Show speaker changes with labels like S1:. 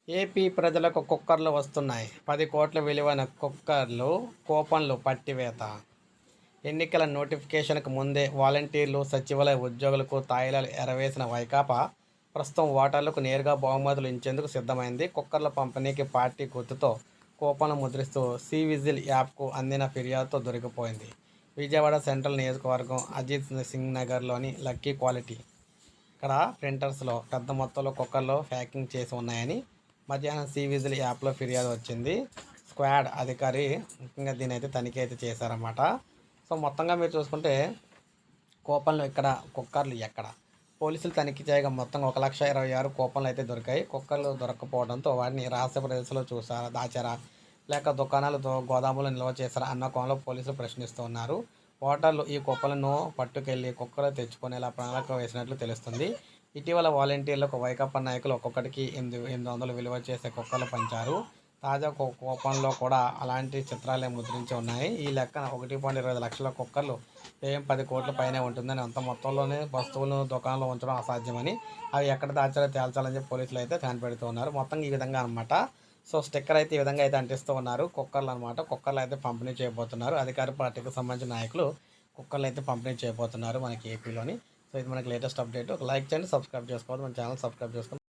S1: AP ప్రజలకు కుక్కర్లు వస్తున్నాయి. 10 కోట్ల విలువైన కుక్కర్లు కూపన్లు పట్టివేత. ఎన్నికల నోటిఫికేషన్కు ముందే వాలంటీర్లు, సచివాలయ ఉద్యోగులకు తాయిలాలు ఎరవేసిన వైకాపా ప్రస్తుతం ఓటర్లకు నేరుగా బహుమతులు ఇచ్చేందుకు సిద్ధమైంది. కుక్కర్ల పంపిణీకి పార్టీ గుర్తుతో కూపన్లు ముద్రిస్తూ సి-విజిల్ యాప్కు అందిన ఫిర్యాదుతో దొరికిపోయింది. విజయవాడ సెంట్రల్ నియోజకవర్గం అజిత్ సింగ్ నగర్లోని లక్కీ క్వాలిటీ ఇక్కడ ప్రింటర్స్లో పెద్ద మొత్తంలో కుక్కర్లు ప్యాకింగ్ చేసి ఉన్నాయని మధ్యాహ్నం సి-విజిల్ యాప్లో ఫిర్యాదు వచ్చింది. స్క్వాడ్ అధికారి ముఖ్యంగా దీని అయితే తనిఖీ అయితే చేశారన్నమాట. సో మొత్తంగా మీరు చూసుకుంటే కూపన్లు ఇక్కడ, కుక్కర్లు ఎక్కడ? పోలీసులు తనిఖీ చేయగా మొత్తం 1,26,000 కూపన్లు అయితే దొరికాయి. కుక్కర్లు దొరక్కపోవడంతో వాటిని రహస్య ప్రదేశంలో దాచారా లేక దుకాణాలు గోదాములో నిల్వ చేశారా అన్న కోణంలో పోలీసులు ప్రశ్నిస్తూ ఉన్నారు. ఓటర్లు ఈ కుక్కలను పట్టుకెళ్లి కుక్కలు తెచ్చుకునేలా ప్రణాళిక వేసినట్లు తెలుస్తుంది. ఇటీవల వాలంటీర్లకు వైకాపా నాయకులు ఒక్కొక్కటికి 800 విలువ చేసే కుక్కలు పంచారు. తాజా కూపన్లో కూడా అలాంటి చిత్రాలే ముద్రించి ఉన్నాయి. ఈ లెక్కన 1.25 లక్షల కుక్కర్లు వ్యయం 10 కోట్ల పైనే ఉంటుందని, అంత మొత్తంలోనే వస్తువులను దుకాణంలో ఉంచడం అసాధ్యమని, అవి ఎక్కడ దాచారో తేల్చాలని చెప్పి పోలీసులు అయితే కనిపెడుతూ ఉన్నారు. మొత్తం ఈ విధంగా అనమాట. సో స్టిక్కర్ అయితే ఈ విధంగా అయితే అంటిస్తూ ఉన్నారు. కుక్కర్లు అనమాట. కుక్కర్లు అయితే పంపిణీ చేయబోతున్నారు. అధికార పార్టీకి సంబంధించిన నాయకులు కుక్కర్లు అయితే పంపిణీ చేయబోతున్నారు మనకి ఏపీలోని. సో ఇది మనకి లేటెస్ట్ అప్డేట్. ఒక లైక్ చేయండి, సబ్స్క్రైబ్ చేసుకోవాలి. మన ఛానల్ సబ్స్క్రైబ్ చేసుకోండి.